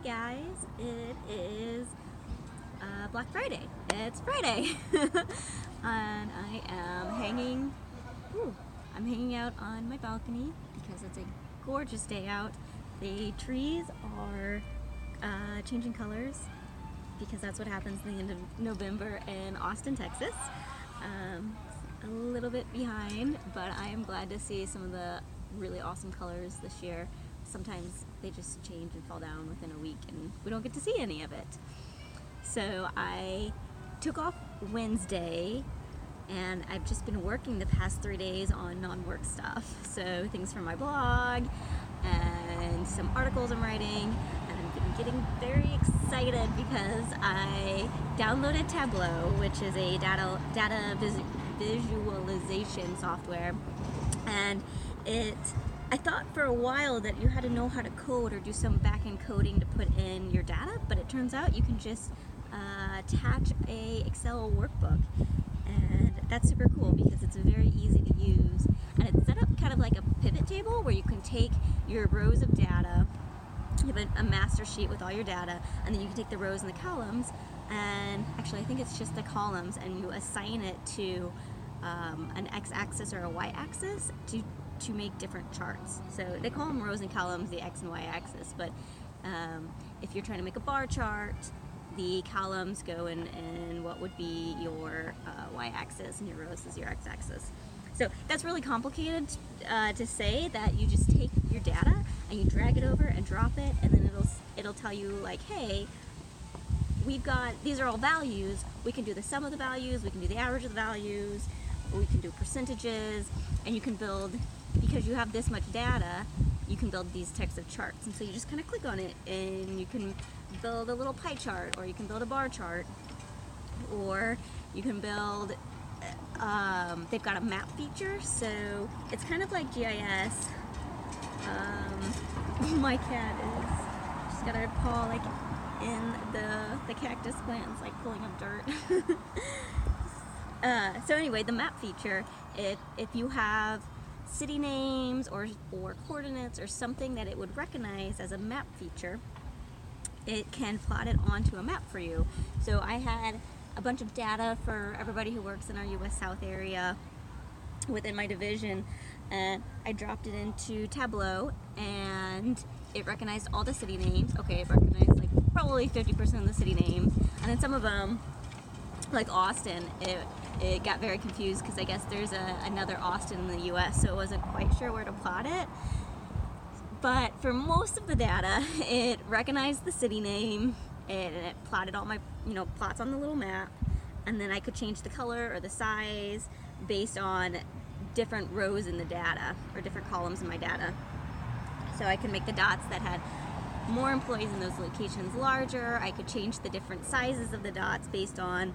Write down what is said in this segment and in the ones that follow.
Hey guys, it is Black Friday. It's Friday, and I am I'm hanging out on my balcony because it's a gorgeous day out. The trees are changing colors because that's what happens in the end of November in Austin, Texas. A little bit behind, but I am glad to see some of the really awesome colors this year. Sometimes they just change and fall down within a week and we don't get to see any of it. So I took off Wednesday and I've just been working the past 3 days on non-work stuff. So things for my blog and some articles I'm writing, and I've been getting very excited because I downloaded Tableau, which is a data visualization software, and I thought for a while that you had to know how to code or do some back-end coding to put in your data, but it turns out you can just attach a Excel workbook, and that's super cool because it's very easy to use, and it's set up kind of like a pivot table where you can take your rows of data, you have a master sheet with all your data, and then you can take the rows and the columns, and actually I think it's just the columns, and you assign it to an x-axis or a y-axis to make different charts. So they call them rows and columns, the x and y axis, but if you're trying to make a bar chart, the columns go in what would be your y-axis, and your rows is your x-axis. So that's really complicated to say that you just take your data and you drag it over and drop it, and then it'll tell you like, hey, these are all values, we can do the sum of the values, we can do the average of the values, or we can do percentages, and you can build, because you have this much data, you can build these types of charts. And so you just kind of click on it and you can build a little pie chart, or you can build a bar chart, or you can build, they've got a map feature, so it's kind of like GIS. My cat she's got her paw like in the cactus plants, like pulling up dirt. So anyway, the map feature, if you have city names or coordinates or something that it would recognize as a map feature, it can plot it onto a map for you. So I had a bunch of data for everybody who works in our US South area within my division, and I dropped it into Tableau, and it recognized all the city names. Okay, it recognized like probably 50% of the city names, and then some of them, like Austin, it got very confused because I guess there's another Austin in the US, so it wasn't quite sure where to plot it. But for most of the data, it recognized the city name, and it plotted all my plots on the little map, and then I could change the color or the size based on different rows in the data or different columns in my data. So I could make the dots that had more employees in those locations larger. I could change the different sizes of the dots based on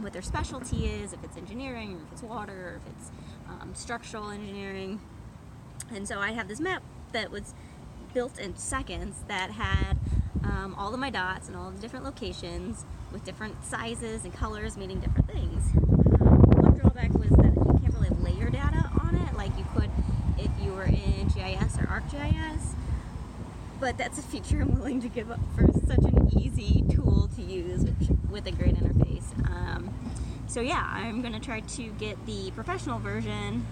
what their specialty is, if it's engineering, or if it's water, or if it's structural engineering. And so I have this map that was built in seconds that had all of my dots and all the different locations with different sizes and colors meaning different things. One drawback was that you can't really layer data on it like you could if you were in GIS or ArcGIS. But that's a feature I'm willing to give up for such an easy tool to use with a great interface. So yeah, I'm going to try to get the professional version,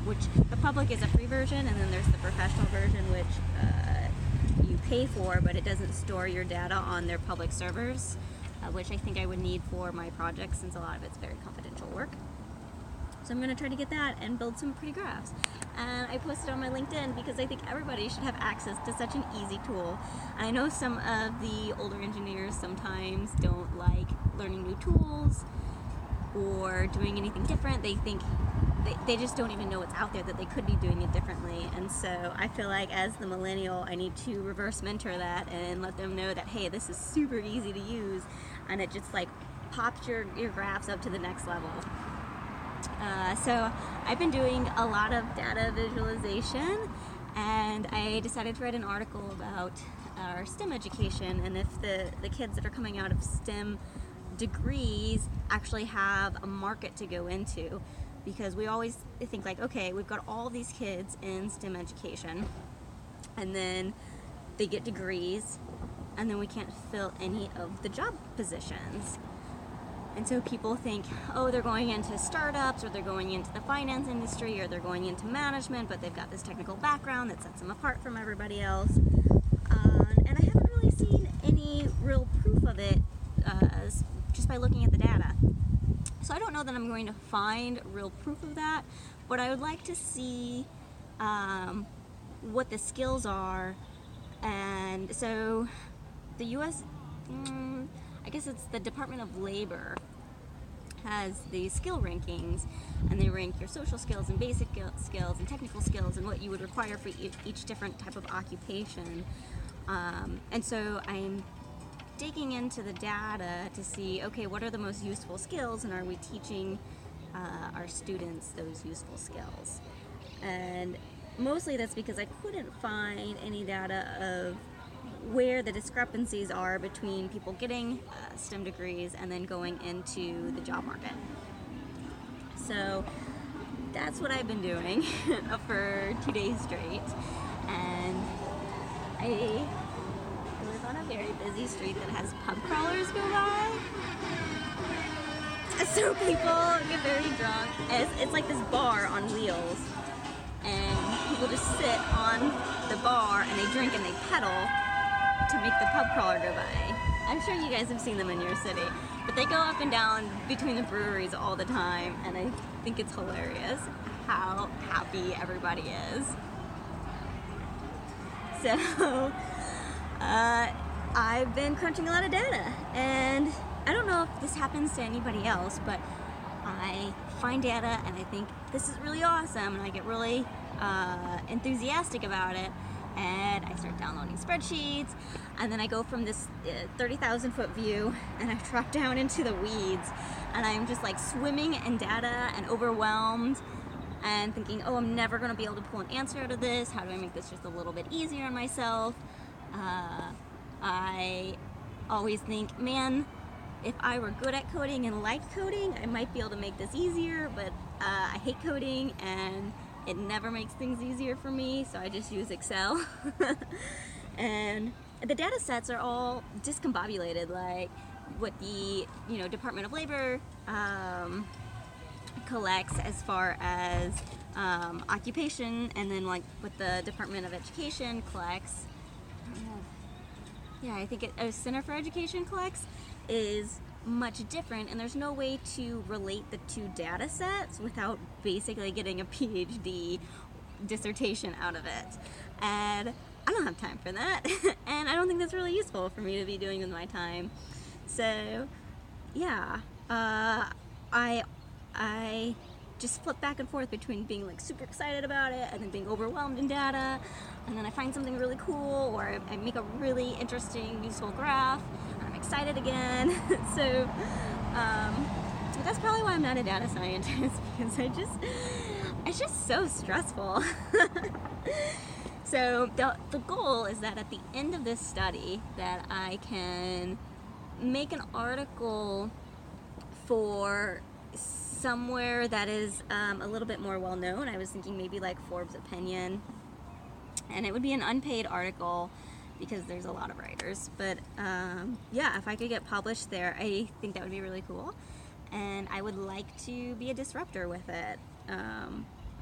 which the public is a free version, and then there's the professional version which you pay for, but it doesn't store your data on their public servers, which I think I would need for my project since a lot of it's very confidential work. So I'm going to try to get that and build some pretty graphs. And I posted on my LinkedIn because I think everybody should have access to such an easy tool. And I know some of the older engineers sometimes don't like learning new tools or doing anything different. They think they just don't even know what's out there that they could be doing it differently. And so I feel like as the millennial, I need to reverse mentor that and let them know that, hey, this is super easy to use, and it just like pops your graphs up to the next level. So I've been doing a lot of data visualization, and I decided to write an article about our STEM education, and if the kids that are coming out of STEM degrees actually have a market to go into, because we always think like, okay, we've got all these kids in STEM education, and then they get degrees, and then we can't fill any of the job positions. And so people think, oh, they're going into startups, or they're going into the finance industry, or they're going into management, but they've got this technical background that sets them apart from everybody else. And I haven't really seen any real proof of it just by looking at the data. So I don't know that I'm going to find real proof of that, but I would like to see what the skills are. And so the US, I guess it's the Department of Labor, has these skill rankings, and they rank your social skills and basic skills and technical skills and what you would require for each different type of occupation. And so I'm digging into the data to see, okay, what are the most useful skills, and are we teaching our students those useful skills? And mostly that's because I couldn't find any data of where the discrepancies are between people getting STEM degrees and then going into the job market. So that's what I've been doing for 2 days straight, and I live on a very busy street that has pub crawlers go by. So people get very drunk. It's like this bar on wheels, and people just sit on the bar and they drink and they pedal to make the pub crawler go by. I'm sure you guys have seen them in your city, but they go up and down between the breweries all the time, and I think it's hilarious how happy everybody is. So I've been crunching a lot of data, and I don't know if this happens to anybody else, but I find data and I think this is really awesome, and I get really enthusiastic about it, and I start downloading spreadsheets, and then I go from this 30,000 foot view and I drop down into the weeds, and I'm just like swimming in data and overwhelmed and thinking, oh, I'm never going to be able to pull an answer out of this. How do I make this just a little bit easier on myself? I always think, man, if I were good at coding and liked coding, I might be able to make this easier, but I hate coding and it never makes things easier for me, so I just use Excel. And the data sets are all discombobulated, like what the Department of Labor collects as far as occupation, and then like what the Department of Education collects. I think Center for Education collects is much different, and there's no way to relate the two data sets without basically getting a PhD dissertation out of it. And I don't have time for that, and I don't think that's really useful for me to be doing with my time. So yeah, I just flip back and forth between being like super excited about it and then being overwhelmed in data, and then I find something really cool, or I make a really interesting, useful graph, and I'm excited again. So that's probably why I'm not a data scientist, because it's just so stressful. So the goal is that at the end of this study that I can make an article for somewhere that is a little bit more well known. I was thinking maybe like Forbes Opinion, and it would be an unpaid article because there's a lot of writers, but yeah, if I could get published there, I think that would be really cool, and I would like to be a disruptor with it.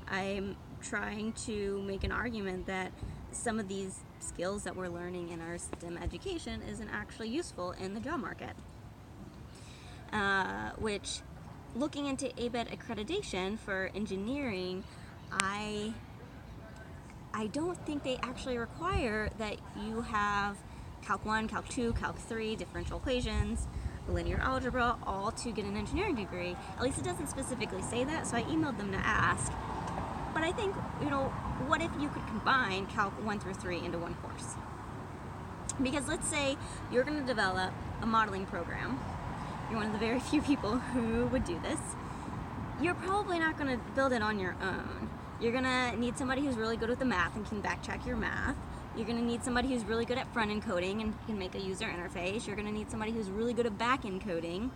I'm trying to make an argument that some of these skills that we're learning in our STEM education isn't actually useful in the job market, which, looking into ABET accreditation for engineering, I don't think they actually require that you have Calc 1, Calc 2, Calc 3, differential equations, linear algebra, all to get an engineering degree. At least it doesn't specifically say that, so I emailed them to ask. But I think, what if you could combine Calc 1 through 3 into one course? Because let's say you're going to develop a modeling program. You're one of the very few people who would do this. You're probably not going to build it on your own. You're going to need somebody who's really good with the math and can backcheck your math. You're going to need somebody who's really good at front-end coding and can make a user interface. You're going to need somebody who's really good at back-end coding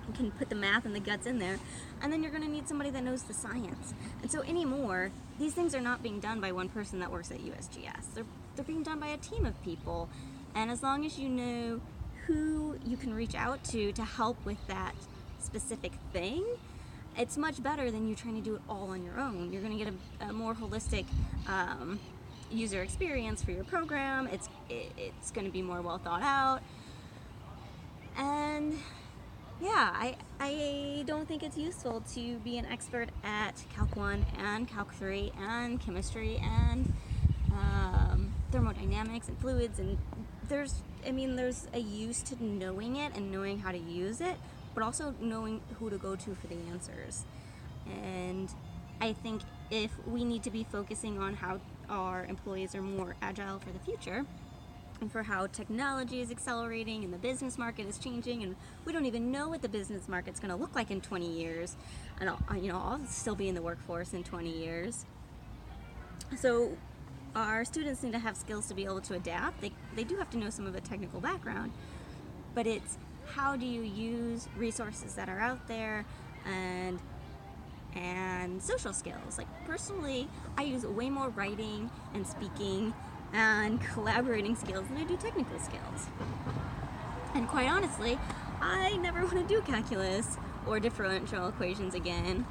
and can put the math and the guts in there. And then you're going to need somebody that knows the science. And so anymore, these things are not being done by one person that works at USGS. They're being done by a team of people. And as long as you know who you can reach out to help with that specific thing, it's much better than you trying to do it all on your own. You're going to get a more holistic user experience for your program. It's going to be more well thought out. And yeah, I don't think it's useful to be an expert at Calc 1 and Calc 3 and chemistry and thermodynamics and fluids, and there's a use to knowing it and knowing how to use it, but also knowing who to go to for the answers. And I think if we need to be focusing on how our employees are more agile for the future, and for how technology is accelerating and the business market is changing, and we don't even know what the business market's going to look like in 20 years, and I'll still be in the workforce in 20 years. So our students need to have skills to be able to adapt. They do have to know some of a technical background, but it's how do you use resources that are out there, and social skills. Like personally, I use way more writing and speaking and collaborating skills than I do technical skills. And quite honestly, I never want to do calculus or differential equations again.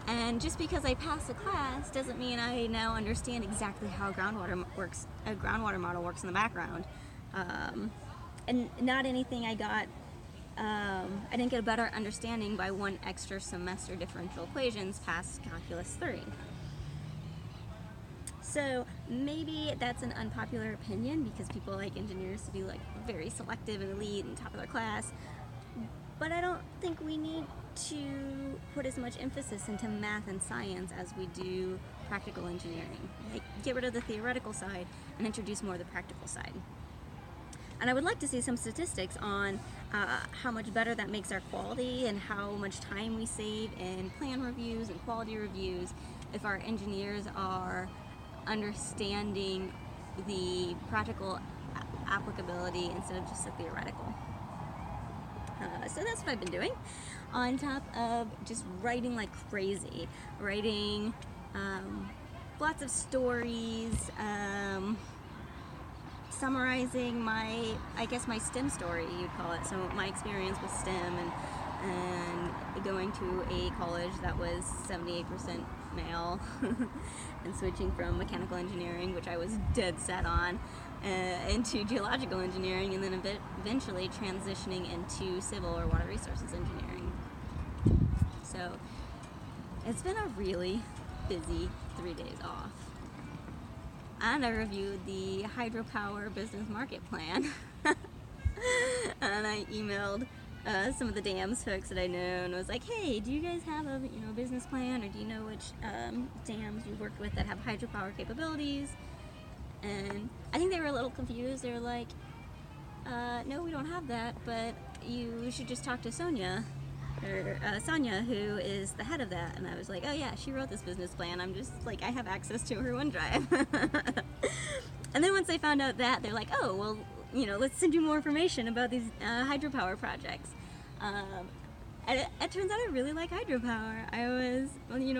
And just because I passed the class doesn't mean I now understand exactly how a groundwater model works in the background. And not anything I got, I didn't get a better understanding by one extra semester differential equations past calculus 3. So maybe that's an unpopular opinion because people like engineers to be like very selective and elite and top of their class, but I don't think we need to put as much emphasis into math and science as we do practical engineering. Like, get rid of the theoretical side and introduce more of the practical side. And I would like to see some statistics on how much better that makes our quality and how much time we save in plan reviews and quality reviews if our engineers are understanding the practical applicability instead of just the theoretical. So that's what I've been doing, on top of just writing like crazy. Writing lots of stories, summarizing my STEM story, you'd call it. So my experience with STEM and going to a college that was 78% male and switching from mechanical engineering, which I was dead set on, into geological engineering, and then eventually transitioning into civil or water resources engineering. So it's been a really busy 3 days off. And I reviewed the hydropower business market plan. And I emailed some of the dams folks that I know and was like, hey, do you guys have a business plan, or do you know which dams you worked with that have hydropower capabilities? And I think they were a little confused. They were like, no, we don't have that, but you should just talk to Sonia, who is the head of that. And I was like, oh yeah, she wrote this business plan. I'm just like, I have access to her OneDrive. And then once they found out that, they're like, oh, well, let's send you more information about these hydropower projects. And it turns out I really like hydropower. I was,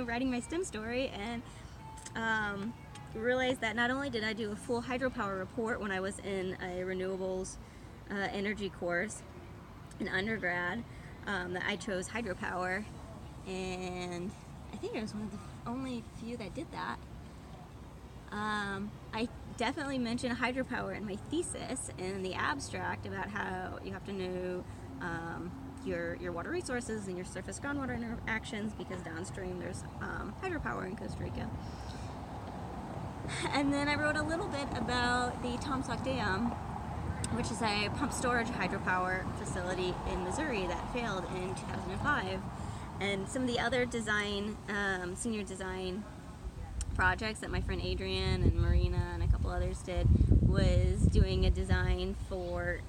writing my STEM story and realized that not only did I do a full hydropower report when I was in a renewables energy course in undergrad, that I chose hydropower, and I think I was one of the only few that did that. I definitely mentioned hydropower in my thesis in the abstract about how you have to know your water resources and your surface groundwater interactions, because downstream there's hydropower in Costa Rica. And then I wrote a little bit about the Tomsock Dam, which is a pump storage hydropower facility in Missouri that failed in 2005. And some of the other senior design projects that my friend Adrian and Marina and a couple others did was doing a design for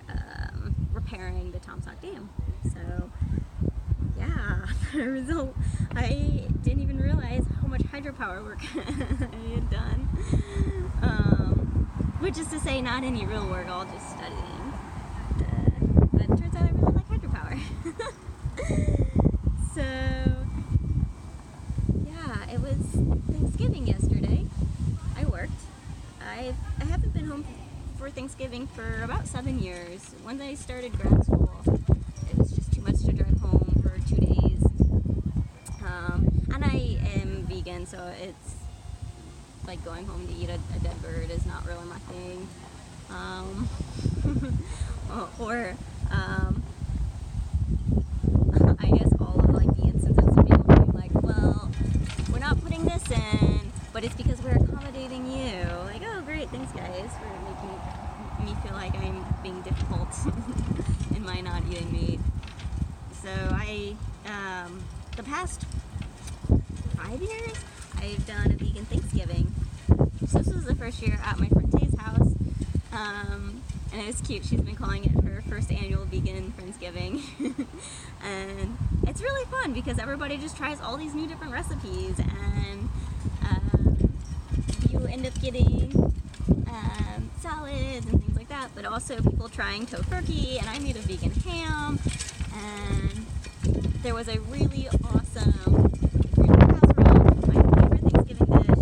repairing the Tomsock Dam. So yeah, the result, I didn't even realize how much hydropower work I had done. Which is to say, not any real work, all just studying. But it turns out I really like hydropower. So yeah, it was Thanksgiving yesterday. I worked. I haven't been home for for Thanksgiving for about 7 years. When I started grad school, it was just too much to drive home for 2 days. And I am vegan, so it's like going home to eat a dead bird is not really my thing. I guess all of like the instances of people being like, well, we're not putting this in, but it's because we're accommodating you. Like, oh great, thanks guys for making me feel like I'm being difficult in my not eating meat. So the past 5 years, I've done a vegan Thanksgiving. So this was the first year at my friend Tay's house, and it was cute. She's been calling it her first annual vegan Friendsgiving. And it's really fun because everybody just tries all these new different recipes, and you end up getting salads and things like that, but also people trying tofurkey, and I made a vegan ham, and there was a really awesome green casserole, my favorite Thanksgiving dish.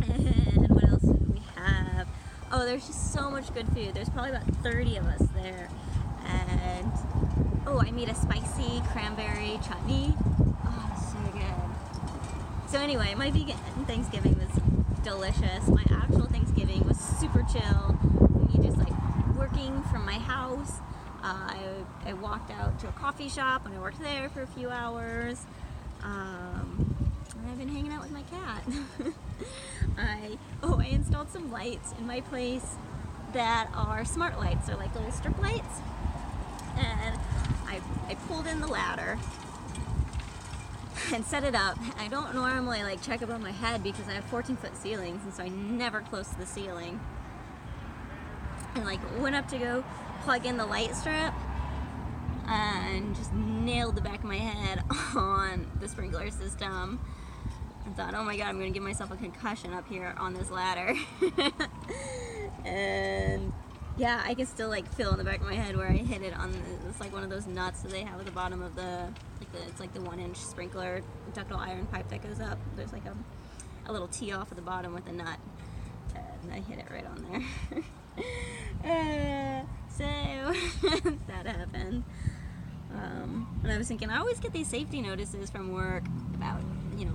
And what else did we have? Oh, there's just so much good food. There's probably about 30 of us there. And oh, I made a spicy cranberry chutney. Oh, so good. So anyway, my vegan Thanksgiving was delicious. My actual Thanksgiving was super chill. Me just like working from my house. I walked out to a coffee shop and I worked there for a few hours. And I've been hanging out with my cat. I installed some lights in my place that are smart lights. They're like little strip lights. And I pulled in the ladder and set it up. I don't normally like check above my head because I have 14-foot ceilings, and so I never close to the ceiling. And like went up to go plug in the light strip and just nailed the back of my head on the sprinkler system. I thought, oh my god, I'm gonna give myself a concussion up here on this ladder. And yeah, I can still like feel in the back of my head where I hit it on it's like one of those nuts that they have at the bottom of it's like the 1-inch sprinkler ductile iron pipe that goes up. There's like a little tee off at the bottom with a nut, and I hit it right on there. So that happened. And I was thinking, I always get these safety notices from work about,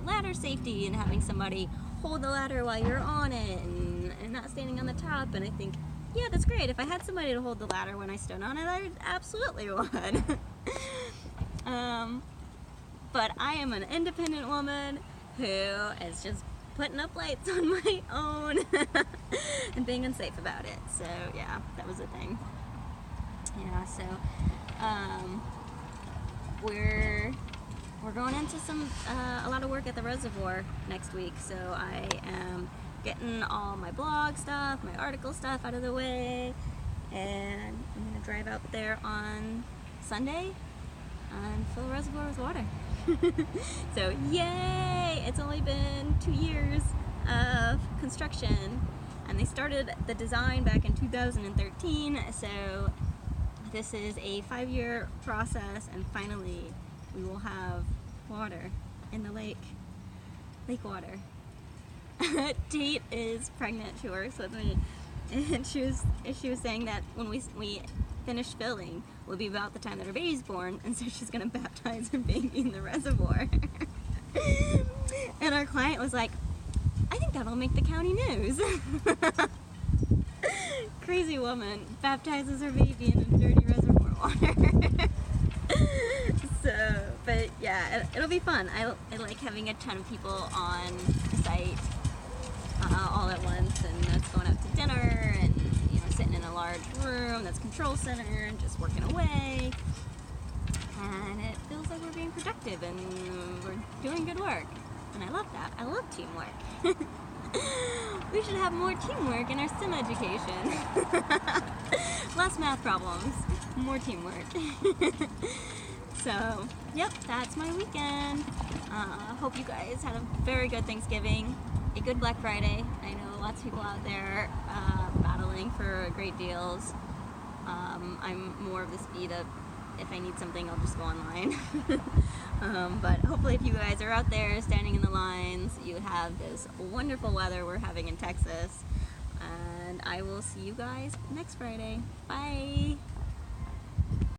ladder safety and having somebody hold the ladder while you're on it and not standing on the top. And I think, yeah, that's great. If I had somebody to hold the ladder when I stood on it, I absolutely would. But I am an independent woman who is just putting up lights on my own and being unsafe about it. So yeah, that was a thing. Yeah, so we're going into a lot of work at the reservoir next week. So I am getting all my blog stuff, my article stuff out of the way, and I'm gonna drive out there on Sunday and fill the reservoir with water. So yay! It's only been 2 years of construction, and they started the design back in 2013, so this is a 5-year process, and finally we will have water in the lake water. Tate is pregnant. She works with me, and she was saying that when we finish filling will be about the time that her baby's born, and so she's gonna baptize her baby in the reservoir. And our client was like, I think that'll make the county news. Crazy woman baptizes her baby in a dirty reservoir water. So, but yeah, it'll be fun. I like having a ton of people on the site all at once, and that's going out to dinner and sitting in a large room that's control center and just working away. And it feels like we're being productive and we're doing good work. And I love that. I love teamwork. We should have more teamwork in our STEM education. Less math problems, more teamwork. So, yep, that's my weekend. Hope you guys had a very good Thanksgiving, a good Black Friday. I know lots of people out there battling for great deals. I'm more of the speed of, if I need something, I'll just go online. But hopefully if you guys are out there standing in the lines, you have this wonderful weather we're having in Texas. And and I will see you guys next Friday. Bye!